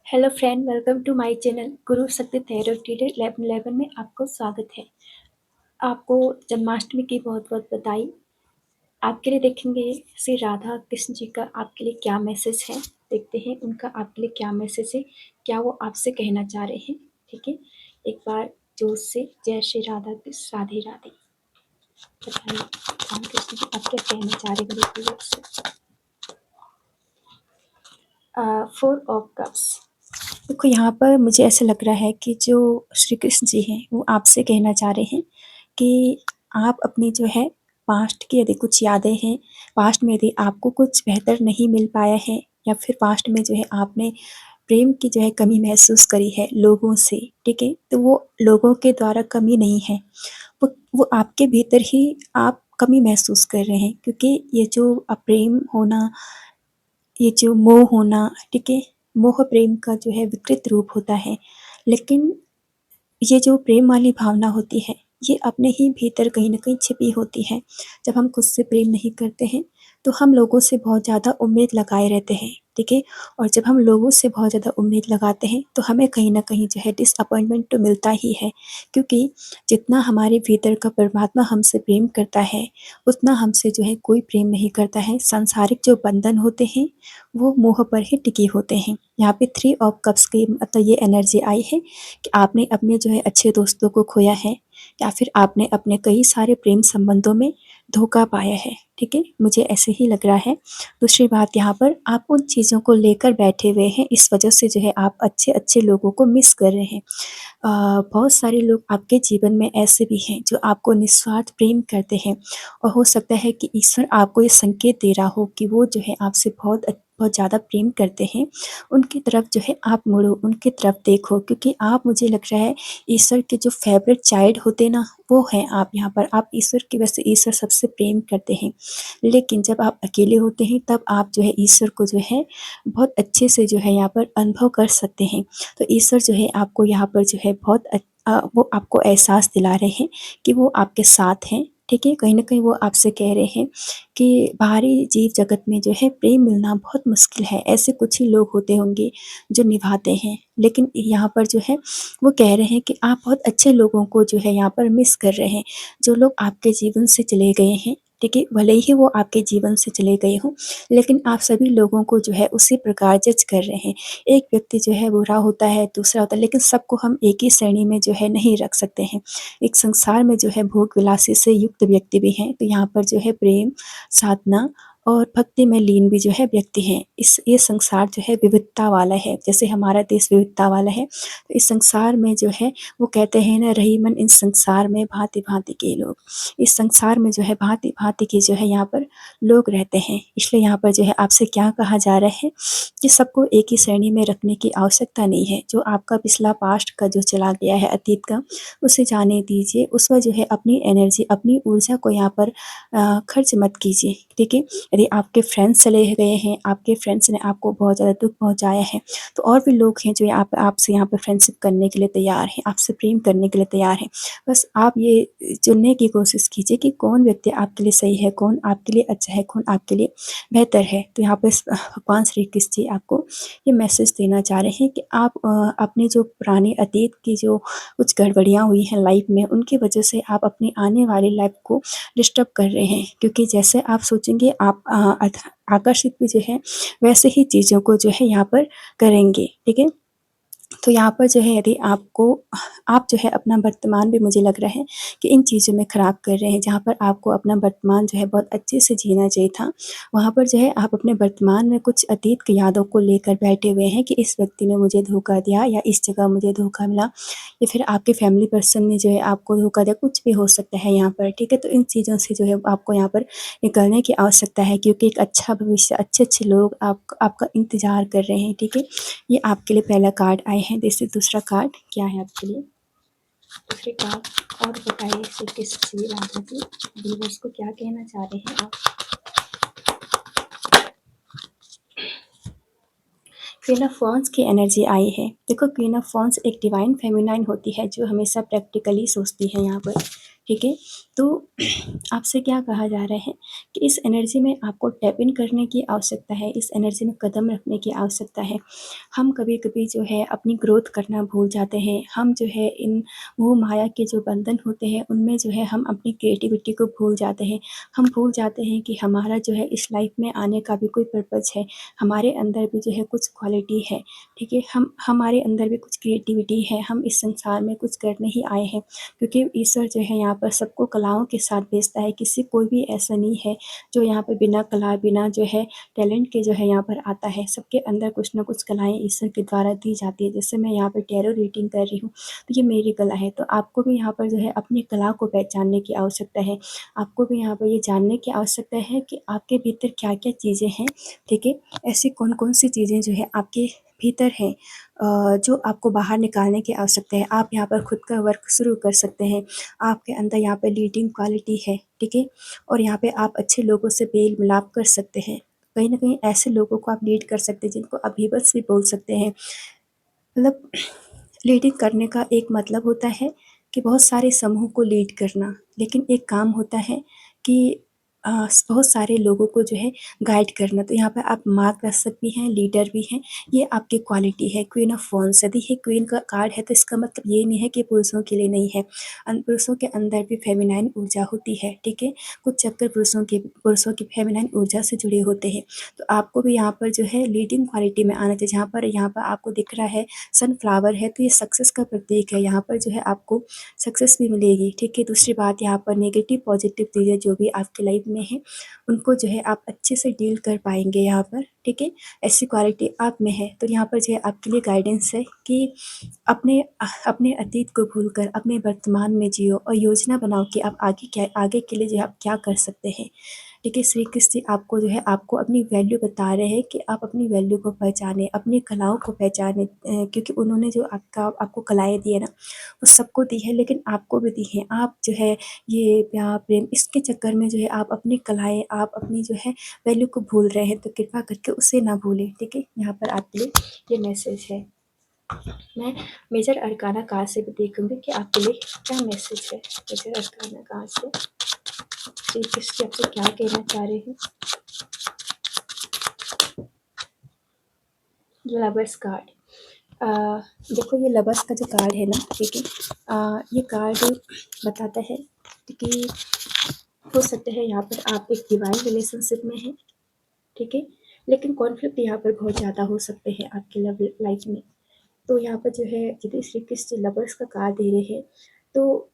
Hello friend, welcome to my channel Guru Shakti therapy teacher 1111 में आपको स्वागत है। आपको जन्माष्टमी की बहुत-बहुत बधाई। आपके लिए देखेंगे श्री राधा कृष्ण जी का आपके लिए क्या मैसेज है। देखते हैं उनका आपके लिए क्या मैसेज है, क्या वो आपसे कहना चाह रहे हैं। ठीक है, एक बार जोर से जय श्री राधा कृष्ण, राधे राधे। बताइए राम कृष्ण जी आप क्या कहना चाह रहे हैं मेरे व्यूअर्स से। 4 ऑफ कप्स। देखो यहाँ पर मुझे ऐसा लग रहा है कि जो श्री कृष्ण जी हैं वो आपसे कहना चाह रहे हैं कि आप अपनी जो है पास्ट की यदि कुछ यादें हैं, पास्ट में यदि आपको कुछ बेहतर नहीं मिल पाया है या फिर पास्ट में जो है आपने प्रेम की जो है कमी महसूस करी है लोगों से, ठीक है? तो वो लोगों के द्वारा कमी नहीं है, वो आपके भीतर ही आप कमी महसूस कर रहे हैं, क्योंकि ये जो प्रेम होना, ये जो मोह होना, ठीक है? मोह प्रेम का जो है विकृत रूप होता है, लेकिन ये जो प्रेम वाली भावना होती है, ये अपने ही भीतर कहीं न कहीं छिपी होती है। जब हम खुद से प्रेम नहीं करते हैं, तो हम लोगों से बहुत ज़्यादा उम्मीद लगाए रहते हैं, ठीक है? और जब हम लोगों से बहुत ज़्यादा उम्मीद लगाते हैं, तो हमें कहीं न कहीं जो है डिसअपॉइंटमेंट तो मिलता ही है, क्योंकि जितना हमारे भीतर का परमात्मा हमसे प्रेम करता है, उतना हमसे जो है कोई प्रेम नहीं करता है। सांसारिक जो बंधन होते हैं, वो मोह पर ही टिके होते हैं। यहाँ पे 3 ऑफ कप्स की मतलब ये एनर्जी आई है कि आपने अपने जो है अच्छे दोस्तों को खोया है, या फिर आपने अपने कई सारे प्रेम संबंधों में धोखा पाया है, ठीक है? मुझे ऐसे ही लग रहा है। दूसरी बात, यहाँ पर आप उन चीज़ों को लेकर बैठे हुए हैं, इस वजह से जो है आप अच्छे-अच्छे लोगों को मिस कर रहे हैं। बहुत सारे लोग आपके जीवन में ऐसे भी हैं जो आपको निस्वार्थ प्रेम करते हैं, और हो सकता है कि ईश्वर आपको ये संकेत दे रहा हो कि वो जो है आपसे बहुत ज़्यादा प्रेम करते हैं। उनकी तरफ जो है आप मुड़ो, उनकी तरफ देखो, क्योंकि आप, मुझे लग रहा है, ईश्वर के जो फेवरेट चाइल्ड होते हैं ना, वो हैं आप यहाँ पर। आप ईश्वर की, वैसे ईश्वर सबसे प्रेम करते हैं, लेकिन जब आप अकेले होते हैं तब आप जो है ईश्वर को जो है बहुत अच्छे से जो है यहाँ पर अनुभव कर सकते हैं। तो ईश्वर जो है आपको यहाँ पर जो है वो आपको एहसास दिला रहे हैं कि वो आपके साथ हैं, ठीक है? कहीं न कहीं वो आपसे कह रहे हैं कि बाहरी जीव जगत में जो है प्रेम मिलना बहुत मुश्किल है। ऐसे कुछ ही लोग होते होंगे जो निभाते हैं, लेकिन यहाँ पर जो है वो कह रहे हैं कि आप बहुत अच्छे लोगों को जो है यहाँ पर मिस कर रहे हैं। जो लोग आपके जीवन से चले गए हैं, ठीक है? भले ही वो आपके जीवन से चले गए हों, लेकिन आप सभी लोगों को जो है उसी प्रकार जज कर रहे हैं। एक व्यक्ति जो है बुरा होता है, दूसरा होता है, लेकिन सबको हम एक ही श्रेणी में जो है नहीं रख सकते हैं। एक संसार में जो है भोग-विलासी से युक्त व्यक्ति भी हैं, तो यहाँ पर जो है प्रेम, साधना और भक्ति में लीन भी जो है व्यक्ति हैं। ये संसार जो है विविधता वाला है, जैसे हमारा देश विविधता वाला है, तो इस संसार में जो है वो कहते हैं ना, रही मन इन संसार में भाँति-भाँति के लोग। इस संसार में जो है भाँति-भाँति के जो है यहाँ पर लोग रहते हैं। इसलिए यहाँ पर जो है आपसे क्या कहा जा रहा है कि सबको एक ही श्रेणी में रखने की आवश्यकता नहीं है। जो आपका पिछला पास्ट का जो चला गया है, अतीत का, उसे जाने दीजिए। उस पर जो है अपनी एनर्जी, अपनी ऊर्जा को यहाँ पर खर्च मत कीजिए, ठीक है? यदि आपके फ्रेंड्स चले गए हैं, आपके फ्रेंड्स ने आपको बहुत ज़्यादा दुःख पहुँचाया है, तो और भी लोग हैं जो आपसे यहाँ पे फ्रेंडशिप करने के लिए तैयार हैं, आपसे प्रेम करने के लिए तैयार हैं। बस आप ये चुनने की कोशिश कीजिए कि कौन व्यक्ति आपके लिए सही है, कौन आपके लिए अच्छा है, कौन आपके लिए बेहतर है। तो यहाँ पे भगवान श्री कृष्ण जी आपको ये मैसेज देना चाह रहे हैं कि आप अपने जो पुराने अतीत की जो कुछ गड़बड़ियाँ हुई हैं लाइफ में, उनकी वजह से आप अपनी आने वाली लाइफ को डिस्टर्ब कर रहे हैं, क्योंकि जैसे आप सोचेंगे आप आकर्षित भी जो है वैसे ही चीज़ों को जो है यहाँ पर करेंगे, ठीक है? तो यहाँ पर जो है यदि आप जो है अपना वर्तमान भी, मुझे लग रहा है कि इन चीज़ों में ख़राब कर रहे हैं। जहाँ पर आपको अपना वर्तमान जो है बहुत अच्छे से जीना चाहिए था, वहाँ पर जो है आप अपने वर्तमान में कुछ अतीत की यादों को लेकर बैठे हुए हैं कि इस व्यक्ति ने मुझे धोखा दिया, या इस जगह मुझे धोखा मिला, या फिर आपके फैमिली पर्सन ने जो है आपको धोखा दिया, कुछ भी हो सकता है यहाँ पर, ठीक है? तो इन चीज़ों से जो है आपको यहाँ पर निकलने की आवश्यकता है, क्योंकि एक अच्छा भविष्य, अच्छे-अच्छे लोग आपका इंतज़ार कर रहे हैं, ठीक है? ये आपके लिए पहला कार्ड आए हैं। जैसे दूसरा कार्ड क्या है आपके लिए? दूसरे कार्ड और बताइए श्री कृष्ण जी, राधा जी, व्यूअर्स को क्या कहना चाह रहे हैं आप? क्वीन ऑफ वॉन्ड्स की एनर्जी आई है। देखो, क्वीन ऑफ वॉन्ड्स एक डिवाइन फेमिनाइन होती है जो हमेशा प्रैक्टिकली सोचती है यहाँ पर, ठीक है? तो आपसे क्या कहा जा रहा है कि इस एनर्जी में आपको टैप इन करने की आवश्यकता है, इस एनर्जी में कदम रखने की आवश्यकता है। हम कभी-कभी जो है अपनी ग्रोथ करना भूल जाते हैं, हम जो है इन मोह-माया के जो बंधन होते हैं, उनमें जो है हम अपनी क्रिएटिविटी को भूल जाते हैं। हम भूल जाते हैं कि हमारा जो है इस लाइफ में आने का भी कोई पर्पज़ है, हमारे अंदर भी जो है कुछ क्वालिटी है, ठीक है? हमारे अंदर भी कुछ क्रिएटिविटी है, हम इस संसार में कुछ करने ही आए हैं, क्योंकि ईश्वर जो है यहाँ पर सबको कलाओं के साथ भेजता है। किसी कोई भी ऐसा नहीं है जो यहाँ पे बिना कला, बिना जो है टैलेंट के जो है यहाँ पर आता है। सबके अंदर कुछ न कुछ कलाएँ ईश्वर के द्वारा दी जाती है। जैसे मैं यहाँ पे टैरो रीडिंग कर रही हूँ, तो ये मेरी कला है। तो आपको भी यहाँ पर जो है अपनी कला को पहचानने की आवश्यकता है। आपको भी यहाँ पर ये जानने की आवश्यकता है कि आपके भीतर क्या-क्या चीज़ें हैं, ठीक है? ऐसी कौन-कौन सी चीज़ें जो है आपके भीतर हैं, जो आपको बाहर निकालने की आवश्यकता है। आप यहाँ पर खुद का वर्क शुरू कर सकते हैं। आपके अंदर यहाँ पे लीडिंग क्वालिटी है, ठीक है? और यहाँ पे आप अच्छे लोगों से मेल-मिलाप कर सकते हैं। कहीं न कहीं ऐसे लोगों को आप लीड कर सकते हैं जिनको आप वीवर्स भी बोल सकते हैं। मतलब लीडिंग करने का एक मतलब होता है कि बहुत सारे समूह को लीड करना, लेकिन एक काम होता है कि अ, बहुत सारे लोगों को जो है गाइड करना। तो यहाँ पर आप मार्गदर्शक भी हैं, लीडर भी हैं, ये आपकी क्वालिटी है। क्वीन ऑफ वॉन्ड्स, यदि ये क्वीन का कार्ड है तो इसका मतलब ये नहीं है कि पुरुषों के लिए नहीं है। पुरुषों के अंदर भी फेमिनाइन ऊर्जा होती है, ठीक है? कुछ चक्कर पुरुषों की फेमिनाइन ऊर्जा से जुड़े होते हैं। तो आपको भी यहाँ पर जो है लीडिंग क्वालिटी में आना चाहिए। यहाँ पर आपको दिख रहा है सनफ्लावर है, तो ये सक्सेस का प्रतीक है। यहाँ पर जो है आपको सक्सेस भी मिलेगी, ठीक है? दूसरी बात, यहाँ पर नेगेटिव पॉजिटिव चीज़ें जो भी आपकी लाइफ में हैं, उनको जो है आप अच्छे से डील कर पाएँगे यहाँ पर, ठीक है? ऐसी क्वालिटी आप में है। तो यहाँ पर जो है आपके लिए गाइडेंस है कि अपने अतीत को भूलकर अपने वर्तमान में जियो और योजना बनाओ कि आप आगे के लिए जो है आप क्या कर सकते हैं। ठीक है, श्री कृष्ण जी आपको जो है आपको अपनी वैल्यू बता रहे हैं कि आप अपनी वैल्यू को पहचानें, अपनी कलाओं को पहचानें, क्योंकि उन्होंने जो आपको कलाएँ दी है ना, वो सबको दी है, लेकिन आपको भी दी है। आप जो है ये प्यार, प्रेम इसके चक्कर में जो है आप अपनी कलाएँ, आप अपनी जो है वैल्यू को भूल रहे हैं, तो कृपा करके उसे ना भूलें, ठीक है? यहाँ पर आपके लिए ये मैसेज है। मैं मेजर अरकाना कार्ड से भी देखूँगी कि आपके लिए क्या मैसेज है। मेजर अरकाना कार्ड से श्री कृष्ण आपसे क्या कहना चाह रहे हैं। लवर्स कार्ड, देखो ये लवर्स का जो कार्ड है ना, ठीक है, ये कार्ड बताता है कि हो सकता है यहाँ पर आप एक डिवाइन रिलेशनशिप में हैं, ठीक है, लेकिन कॉन्फ्लिक्ट यहाँ पर बहुत ज़्यादा हो सकते हैं आपके लव लाइफ में। तो यहाँ पर जो है यदि श्री कृष्ण लवर्स का कार्ड दे रहे हैं, तो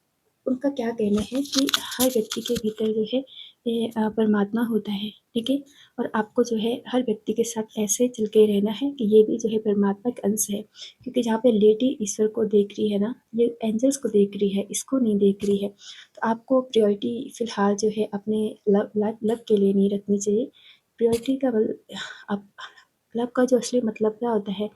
उनका क्या कहना है कि हर व्यक्ति के भीतर जो है ये परमात्मा होता है, ठीक है? और आपको जो है हर व्यक्ति के साथ ऐसे चल के रहना है कि ये भी जो है परमात्मा का अंश है, क्योंकि जहाँ पे लेडी ईश्वर को देख रही है ना, ये एंजल्स को देख रही है, इसको नहीं देख रही है। तो आपको प्रायोरिटी फ़िलहाल जो है अपने लव के लिए नहीं रखनी चाहिए। प्रायोरिटी का आप लव का जो असली मतलब क्या होता है,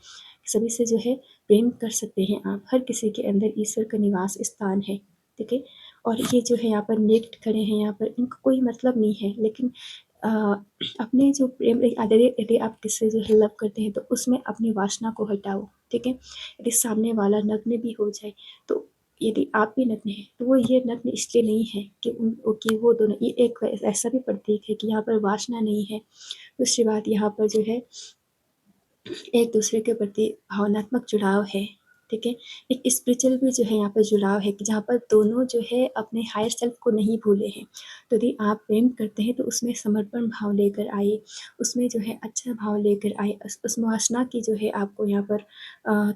सभी से जो है प्रेम कर सकते हैं आप। हर किसी के अंदर ईश्वर का निवास स्थान है, ठीक है? और ये जो है यहाँ पर नेक्ट खड़े हैं, यहाँ पर इनका कोई मतलब नहीं है, लेकिन अ, अपने जो प्रेम यदि आप किसी से जो है लव करते हैं तो उसमें अपनी वासना को हटाओ, ठीक है? यदि सामने वाला नग्न भी हो जाए, तो यदि आप भी नग्न हैं, तो वो ये नग्न इसलिए नहीं है कि वो दोनों, ये एक ऐसा भी प्रतीक है कि यहाँ पर वासना नहीं है। दूसरी बात, यहाँ पर जो है एक दूसरे के प्रति भावनात्मक जुड़ाव है, ठीक है? एक स्पिरिचुअल भी जो है यहाँ पर जुड़ाव है कि जहाँ पर दोनों जो है अपने हायर सेल्फ को नहीं भूले हैं। तो यदि आप प्रेम करते हैं तो उसमें समर्पण भाव लेकर आइए, उसमें जो है अच्छा भाव लेकर आइए। उस वासना की जो है आपको यहाँ पर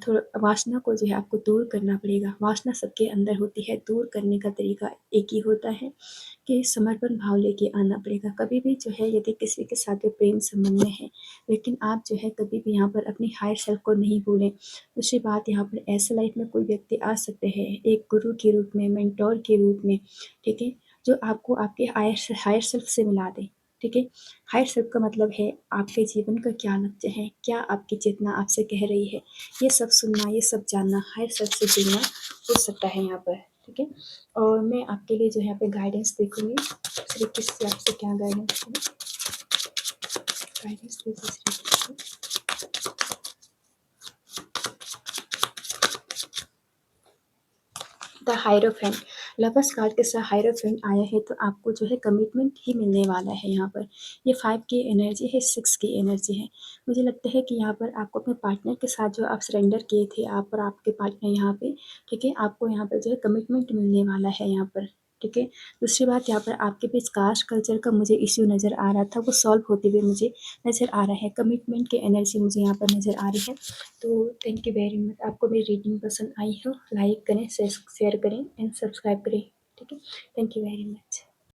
थोड़ा वासना को जो है आपको दूर करना पड़ेगा। वासना सबके अंदर होती है, दूर करने का तरीका एक ही होता है कि समर्पण भाव लेके आना पड़ेगा। कभी भी जो है यदि किसी के साथ प्रेम संबंध में है, लेकिन आप जो है कभी भी यहाँ पर अपनी हायर सेल्फ को नहीं भूलें। दूसरी बात, यहाँ पर ऐसे लाइफ में कोई व्यक्ति आ सकते हैं एक गुरु के रूप में, मेंटोर के रूप में, ठीक है, जो आपको आपके हायर सेल्फ से मिला दे, ठीक है? हायर सेल्फ का मतलब है आपके जीवन का क्या लक्ष्य है, क्या आपकी चेतना आपसे कह रही है, ये सब सुनना, ये सब जानना, हायर सेल्फ से जुड़ना हो सकता है यहाँ पर, ठीक है? और मैं आपके लिए जो है यहाँ पे गाइडेंस देखूंगी, श्री कृष्ण आपसे क्या गाइडेंस है, गाइडेंस दीजिए Shri Krishna. The hierophant, lovers card के साथ हायरोफेंट आया है तो आपको जो है कमिटमेंट ही मिलने वाला है यहाँ पर। ये 5 की एनर्जी है, 6 की एनर्जी है। मुझे लगता है कि यहाँ पर आपको अपने पार्टनर के साथ जो आप सरेंडर किए थे, आप और आपके पार्टनर यहाँ पे, ठीक है? आपको यहाँ पर जो है कमिटमेंट मिलने वाला है यहाँ पर, ठीक है? दूसरी बात, यहाँ पर आपके बीच कास्ट कल्चर का मुझे इश्यू नज़र आ रहा था, वो सॉल्व होते हुए मुझे नज़र आ रहा है। कमिटमेंट की एनर्जी मुझे यहाँ पर नज़र आ रही है। तो थैंक यू वेरी मच। आपको मेरी रीडिंग पसंद आई हो, लाइक करें, शेयर करें एंड सब्सक्राइब करें, ठीक है? Thank you very much.